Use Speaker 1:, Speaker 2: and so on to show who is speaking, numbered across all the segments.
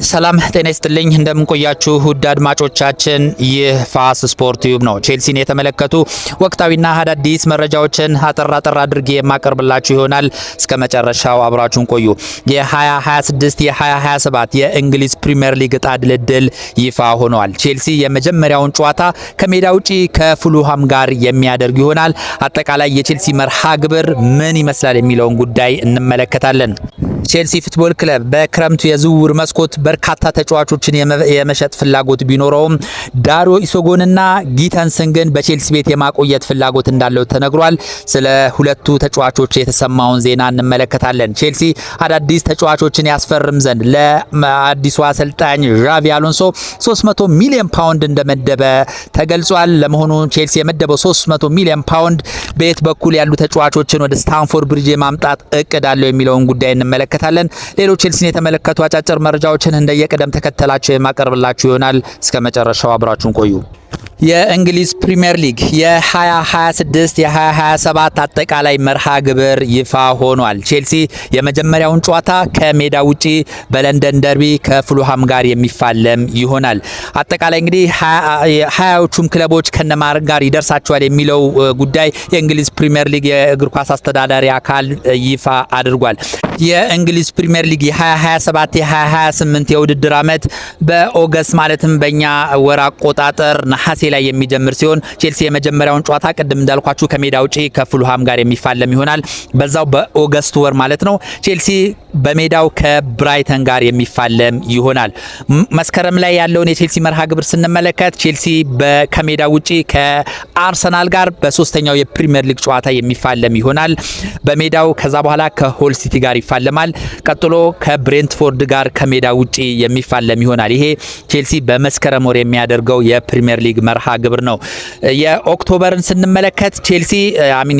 Speaker 1: ሰላም ጤና ይስጥልኝ እንደምን ቆያችሁ ውድ አድማጮቻችን፣ ይህ ፋስ ስፖርት ቲዩብ ነው። ቼልሲን የተመለከቱ ወቅታዊና አዳዲስ መረጃዎችን አጠር አድርጌ የማቀርብላችሁ ይሆናል። እስከ መጨረሻው አብራችሁን ቆዩ። የ2026 የ2027 የእንግሊዝ ፕሪሚየር ሊግ ዕጣ ድልድል ይፋ ሆኗል። ቼልሲ የመጀመሪያውን ጨዋታ ከሜዳ ውጪ ከፉልሃም ጋር የሚያደርግ ይሆናል። አጠቃላይ የቼልሲ መርሃ ግብር ምን ይመስላል የሚለውን ጉዳይ እንመለከታለን። ቼልሲ ፉትቦል ክለብ በክረምቱ የዝውውር መስኮት በርካታ ተጫዋቾችን የመሸጥ ፍላጎት ቢኖረውም ዳሮ ኢሶጎንና ጊተንስን ግን በቼልሲ ቤት የማቆየት ፍላጎት እንዳለው ተነግሯል። ስለ ሁለቱ ተጫዋቾች የተሰማውን ዜና እንመለከታለን። ቼልሲ አዳዲስ ተጫዋቾችን ያስፈርም ዘንድ ለአዲሱ አሰልጣኝ ዣቪ አሎንሶ 300 ሚሊዮን ፓውንድ እንደመደበ ተገልጿል። ለመሆኑ ቼልሲ የመደበው 300 ሚሊዮን ፓውንድ በየት በኩል ያሉ ተጫዋቾችን ወደ ስታንፎርድ ብሪጅ የማምጣት እቅድ አለው የሚለውን ጉዳይ እንመለከታለን። ሌሎች ቼልሲን የተመለከቱ አጫጭር መረጃዎችን እንደየቅደም ተከተላቸው የማቀርብላችሁ ይሆናል። እስከ መጨረሻው አብራችሁን ቆዩ። የእንግሊዝ ፕሪሚየር ሊግ የ2026 የ2027 አጠቃላይ መርሃ ግብር ይፋ ሆኗል። ቼልሲ የመጀመሪያውን ጨዋታ ከሜዳ ውጪ በለንደን ደርቢ ከፉልሃም ጋር የሚፋለም ይሆናል። አጠቃላይ እንግዲህ 20ዎቹም ክለቦች ከነማር ጋር ይደርሳቸዋል የሚለው ጉዳይ የእንግሊዝ ፕሪሚየር ሊግ የእግር ኳስ አስተዳዳሪ አካል ይፋ አድርጓል። የእንግሊዝ ፕሪሚየር ሊግ የ2027 የ2028 የውድድር ዓመት በኦገስት ማለትም በእኛ ወር አቆጣጠር ነሐሴ ላይ የሚጀምር ሲሆን ቼልሲ የመጀመሪያውን ጨዋታ ቅድም እንዳልኳችሁ ከሜዳ ውጪ ከፉልሃም ጋር የሚፋለም ይሆናል። በዛው በኦገስት ወር ማለት ነው። ቼልሲ በሜዳው ከብራይተን ጋር የሚፋለም ይሆናል። መስከረም ላይ ያለውን የቼልሲ መርሃ ግብር ስንመለከት ቼልሲ ከሜዳ ውጪ ከአርሰናል ጋር በሶስተኛው የፕሪሚየር ሊግ ጨዋታ የሚፋለም ይሆናል። በሜዳው ከዛ በኋላ ከሆል ሲቲ ጋር ይፋለማል። ቀጥሎ ከብሬንትፎርድ ጋር ከሜዳ ውጪ የሚፋለም ይሆናል። ይሄ ቼልሲ በመስከረም ወር የሚያደርገው የፕሪሚየር ሊግ መርሃ ግብር ነው። የኦክቶበርን ስንመለከት ቼልሲ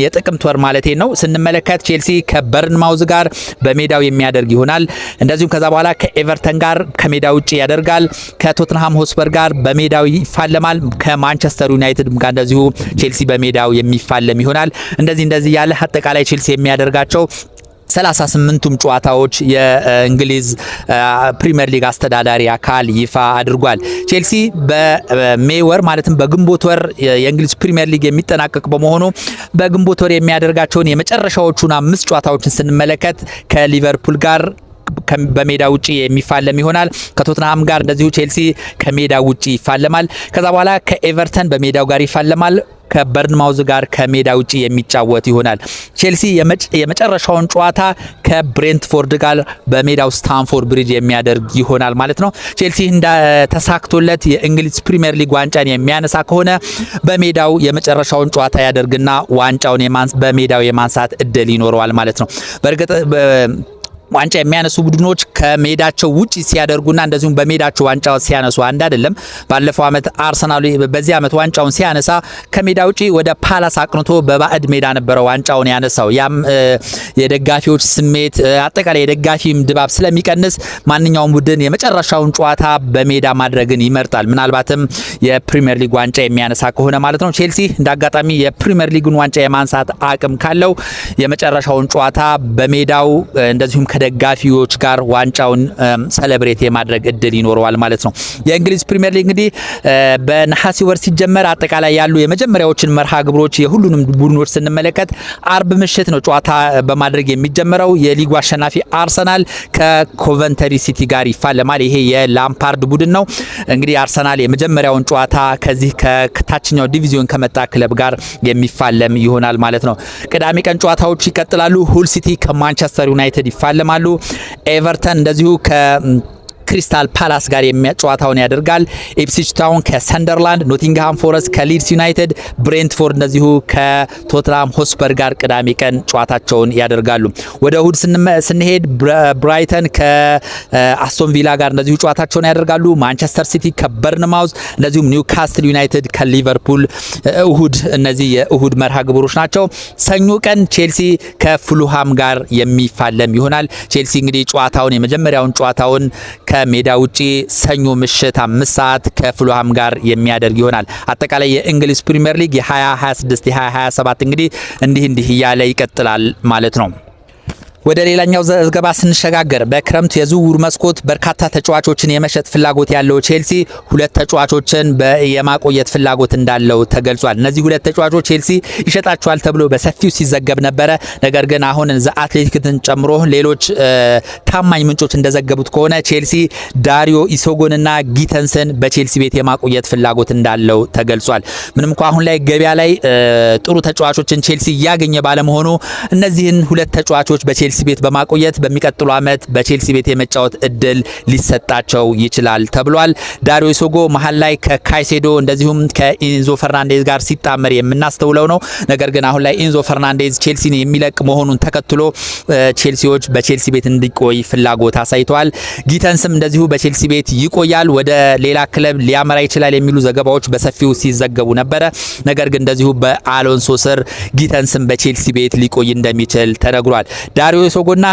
Speaker 1: የጥቅምት ወር ማለቴ ነው ስንመለከት ቼልሲ ከበርንማውዝ ጋር በሜዳው የሚያደርግ ይሆናል። እንደዚሁም ከዛ በኋላ ከኤቨርተን ጋር ከሜዳ ውጪ ያደርጋል። ከቶትንሃም ሆስፐር ጋር በሜዳው ይፋለማል። ከማንቸስተር ዩናይትድ ጋር እንደዚሁ ቼልሲ በሜዳው የሚፋለም ይሆናል። እንደዚህ ያለ አጠቃላይ ቼልሲ የሚያደርጋቸው 38ቱም ጨዋታዎች የእንግሊዝ ፕሪሚየር ሊግ አስተዳዳሪ አካል ይፋ አድርጓል። ቼልሲ በሜይ ወር ማለትም በግንቦት ወር የእንግሊዝ ፕሪሚየር ሊግ የሚጠናቀቅ በመሆኑ በግንቦት ወር የሚያደርጋቸውን የመጨረሻዎቹን 5 ጨዋታዎችን ስንመለከት ከሊቨርፑል ጋር በሜዳ ውጪ የሚፋለም ይሆናል። ከቶትንሃም ጋር እንደዚሁ ቼልሲ ከሜዳ ውጪ ይፋለማል። ከዛ በኋላ ከኤቨርተን በሜዳው ጋር ይፋለማል። ከበርንማውዝ ጋር ከሜዳ ውጪ የሚጫወት ይሆናል። ቼልሲ የመጨረሻውን ጨዋታ ከብሬንትፎርድ ጋር በሜዳው ስታንፎርድ ብሪጅ የሚያደርግ ይሆናል ማለት ነው። ቼልሲ ተሳክቶለት የእንግሊዝ ፕሪሚየር ሊግ ዋንጫን የሚያነሳ ከሆነ በሜዳው የመጨረሻውን ጨዋታ ያደርግና ዋንጫውን በሜዳው የማንሳት እድል ይኖረዋል ማለት ነው። በእርግጥ ዋንጫ የሚያነሱ ቡድኖች ከሜዳቸው ውጪ ሲያደርጉና እንደዚሁም በሜዳቸው ዋንጫ ሲያነሱ አንድ አይደለም። ባለፈው ዓመት አርሰናል በዚህ ዓመት ዋንጫውን ሲያነሳ ከሜዳ ውጪ ወደ ፓላስ አቅንቶ በባዕድ ሜዳ ነበረ ዋንጫውን ያነሳው። ያም የደጋፊዎች ስሜት አጠቃላይ የደጋፊም ድባብ ስለሚቀንስ ማንኛውም ቡድን የመጨረሻውን ጨዋታ በሜዳ ማድረግን ይመርጣል። ምናልባትም የፕሪሚየር ሊግ ዋንጫ የሚያነሳ ከሆነ ማለት ነው። ቼልሲ እንዳጋጣሚ የፕሪሚየር ሊጉን ዋንጫ የማንሳት አቅም ካለው የመጨረሻውን ጨዋታ በሜዳው እንደዚሁም ደጋፊዎች ጋር ዋንጫውን ሰለብሬት የማድረግ እድል ይኖረዋል ማለት ነው። የእንግሊዝ ፕሪሚየር ሊግ እንግዲህ በነሐሴ ወር ሲጀመር አጠቃላይ ያሉ የመጀመሪያዎችን መርሃ ግብሮች የሁሉንም ቡድኖች ስንመለከት አርብ ምሽት ነው ጨዋታ በማድረግ የሚጀምረው። የሊጉ አሸናፊ አርሰናል ከኮቨንተሪ ሲቲ ጋር ይፋለማል። ይሄ የላምፓርድ ቡድን ነው። እንግዲህ አርሰናል የመጀመሪያውን ጨዋታ ከዚህ ከታችኛው ዲቪዚዮን ከመጣ ክለብ ጋር የሚፋለም ይሆናል ማለት ነው። ቅዳሜ ቀን ጨዋታዎች ይቀጥላሉ። ሁል ሲቲ ከማንቸስተር ዩናይትድ ይፋለማል። ኤቨርተን እንደዚሁ ክሪስታል ፓላስ ጋር ጨዋታውን ያደርጋል። ኢፕስዊች ታውን ከሰንደርላንድ፣ ኖቲንግሃም ፎረስት ከሊድስ ዩናይትድ፣ ብሬንትፎርድ እንደዚሁ ከቶትንሃም ሆስፐር ጋር ቅዳሜ ቀን ጨዋታቸውን ያደርጋሉ። ወደ እሁድ ስንሄድ ብራይተን ከአስቶን ቪላ ጋር እንደዚሁ ጨዋታቸውን ያደርጋሉ። ማንቸስተር ሲቲ ከበርንማውዝ እንደዚሁም ኒውካስትል ዩናይትድ ከሊቨርፑል እሁድ። እነዚህ የእሁድ መርሃ ግብሮች ናቸው። ሰኞ ቀን ቼልሲ ከፉልሃም ጋር የሚፋለም ይሆናል። ቼልሲ እንግዲህ የመጀመሪያውን ጨዋታውን ከሜዳ ውጪ ሰኞ ምሽት 5 ሰዓት ከፉልሃም ጋር የሚያደርግ ይሆናል። አጠቃላይ የእንግሊዝ ፕሪሚየር ሊግ የ2026 የ2027 እንግዲህ እንዲህ እያለ ይቀጥላል ማለት ነው። ወደ ሌላኛው ዘገባ ስንሸጋገር በክረምት የዝውውር መስኮት በርካታ ተጫዋቾችን የመሸጥ ፍላጎት ያለው ቼልሲ ሁለት ተጫዋቾችን የማቆየት ፍላጎት እንዳለው ተገልጿል። እነዚህ ሁለት ተጫዋቾች ቼልሲ ይሸጣቸዋል ተብሎ በሰፊው ሲዘገብ ነበረ። ነገር ግን አሁን ዘ አትሌቲክን ጨምሮ ሌሎች ታማኝ ምንጮች እንደዘገቡት ከሆነ ቼልሲ ዳሪዮ ኢሶጎንና ጊተንስን በቼልሲ ቤት የማቆየት ፍላጎት እንዳለው ተገልጿል። ምንም እንኳን አሁን ላይ ገበያ ላይ ጥሩ ተጫዋቾችን ቼልሲ እያገኘ ባለመሆኑ እነዚህን ሁለት ተጫዋቾች በቼልሲ ቤት በማቆየት በሚቀጥሉ ዓመት በቼልሲ ቤት የመጫወት እድል ሊሰጣቸው ይችላል ተብሏል። ዳሪዮ ኢሶጎ መሀል ላይ ከካይሴዶ እንደዚሁም ከኢንዞ ፈርናንዴዝ ጋር ሲጣመር የምናስተውለው ነው። ነገር ግን አሁን ላይ ኢንዞ ፈርናንዴዝ ቼልሲን የሚለቅ መሆኑን ተከትሎ ቼልሲዎች በቼልሲ ቤት እንዲቆይ ፍላጎት አሳይተዋል። ጊተንስም እንደዚሁ በቼልሲ ቤት ይቆያል፣ ወደ ሌላ ክለብ ሊያመራ ይችላል የሚሉ ዘገባዎች በሰፊው ሲዘገቡ ነበረ። ነገር ግን እንደዚሁ በአሎንሶ ስር ጊተንስም በቼልሲ ቤት ሊቆይ እንደሚችል ተነግሯል። ዳሪዮ ኢሶጎና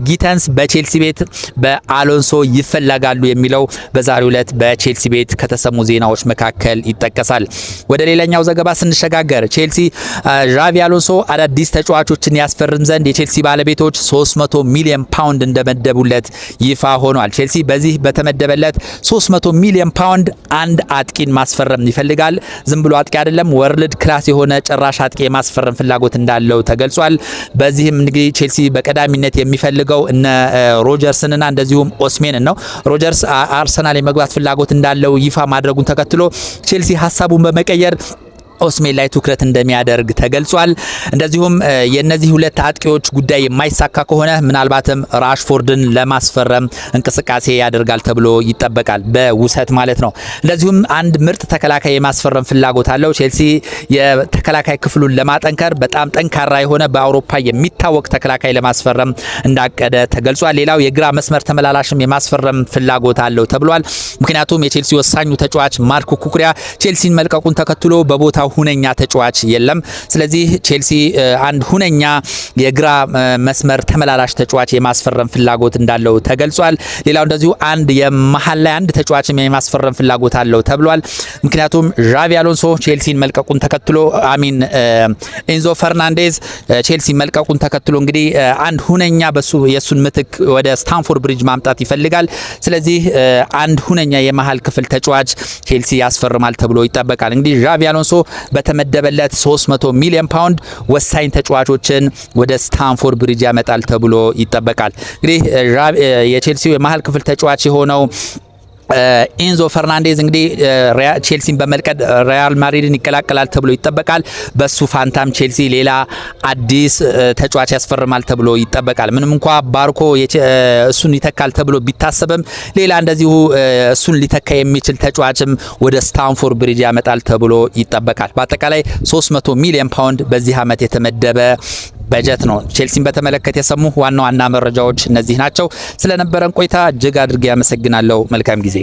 Speaker 1: ጊተንስ በቼልሲ ቤት በአሎንሶ ይፈለጋሉ የሚለው በዛሬው ዕለት በቼልሲ ቤት ከተሰሙ ዜናዎች መካከል ይጠቀሳል። ወደ ሌላኛው ዘገባ ስንሸጋገር ቼልሲ ዣቪ አሎንሶ አዳዲስ ተጫዋቾችን ያስፈርም ዘንድ የቼልሲ ባለቤቶች 300 ሚሊዮን ፓውንድ እንደመደቡለት ይፋ ሆኗል። ቼልሲ በዚህ በተመደበለት 300 ሚሊዮን ፓውንድ አንድ አጥቂን ማስፈረም ይፈልጋል። ዝም ብሎ አጥቂ አይደለም፣ ወርልድ ክላስ የሆነ ጨራሽ አጥቂ የማስፈረም ፍላጎት እንዳለው ተገልጿል። በዚህም እንግዲህ ቼልሲ በቀዳሚነት የሚፈልገው እነ ሮጀርስንና እንደዚሁም ኦስሜንን ነው። ሮጀርስ አርሰናል የመግባት ፍላጎት እንዳለው ይፋ ማድረጉን ተከትሎ ቼልሲ ሀሳቡን በመቀየር ኦስሜን ላይ ትኩረት እንደሚያደርግ ተገልጿል። እንደዚሁም የነዚህ ሁለት አጥቂዎች ጉዳይ የማይሳካ ከሆነ ምናልባትም ራሽፎርድን ለማስፈረም እንቅስቃሴ ያደርጋል ተብሎ ይጠበቃል፣ በውሰት ማለት ነው። እንደዚሁም አንድ ምርጥ ተከላካይ የማስፈረም ፍላጎት አለው። ቼልሲ የተከላካይ ክፍሉን ለማጠንከር በጣም ጠንካራ የሆነ በአውሮፓ የሚታወቅ ተከላካይ ለማስፈረም እንዳቀደ ተገልጿል። ሌላው የግራ መስመር ተመላላሽም የማስፈረም ፍላጎት አለው ተብሏል። ምክንያቱም የቼልሲ ወሳኙ ተጫዋች ማርኮ ኩኩሪያ ቼልሲን መልቀቁን ተከትሎ በቦታው ሁነኛ ተጫዋች የለም። ስለዚህ ቼልሲ አንድ ሁነኛ የግራ መስመር ተመላላሽ ተጫዋች የማስፈረም ፍላጎት እንዳለው ተገልጿል። ሌላው እንደዚሁ አንድ የመሃል ላይ አንድ ተጫዋች የማስፈረም ፍላጎት አለው ተብሏል። ምክንያቱም ዣቪ አሎንሶ ቼልሲን መልቀቁን ተከትሎ ኢንዞ ፈርናንዴዝ ቼልሲን መልቀቁን ተከትሎ እንግዲህ አንድ ሁነኛ የሱን ምትክ ወደ ስታንፎርድ ብሪጅ ማምጣት ይፈልጋል። ስለዚህ አንድ ሁነኛ የመሃል ክፍል ተጫዋች ቼልሲ ያስፈርማል ተብሎ ይጠበቃል። እንግዲህ ዣቪ አሎንሶ በተመደበለት 300 ሚሊዮን ፓውንድ ወሳኝ ተጫዋቾችን ወደ ስታንፎርድ ብሪጅ ያመጣል ተብሎ ይጠበቃል። እንግዲህ የቼልሲው የመሃል ክፍል ተጫዋች የሆነው ኢንዞ ፈርናንዴዝ እንግዲህ ቼልሲን በመልቀቅ ሪያል ማድሪድን ይቀላቀላል ተብሎ ይጠበቃል። በሱ ፋንታም ቼልሲ ሌላ አዲስ ተጫዋች ያስፈርማል ተብሎ ይጠበቃል። ምንም እንኳ ባርኮ እሱን ይተካል ተብሎ ቢታሰብም ሌላ እንደዚሁ እሱን ሊተካ የሚችል ተጫዋችም ወደ ስታንፎርድ ብሪጅ ያመጣል ተብሎ ይጠበቃል። በአጠቃላይ 300 ሚሊዮን ፓውንድ በዚህ ዓመት የተመደበ በጀት ነው። ቼልሲን በተመለከተ የሰሙ ዋና ዋና መረጃዎች እነዚህ ናቸው። ስለነበረን ቆይታ እጅግ አድርጌ ያመሰግናለሁ። መልካም ጊዜ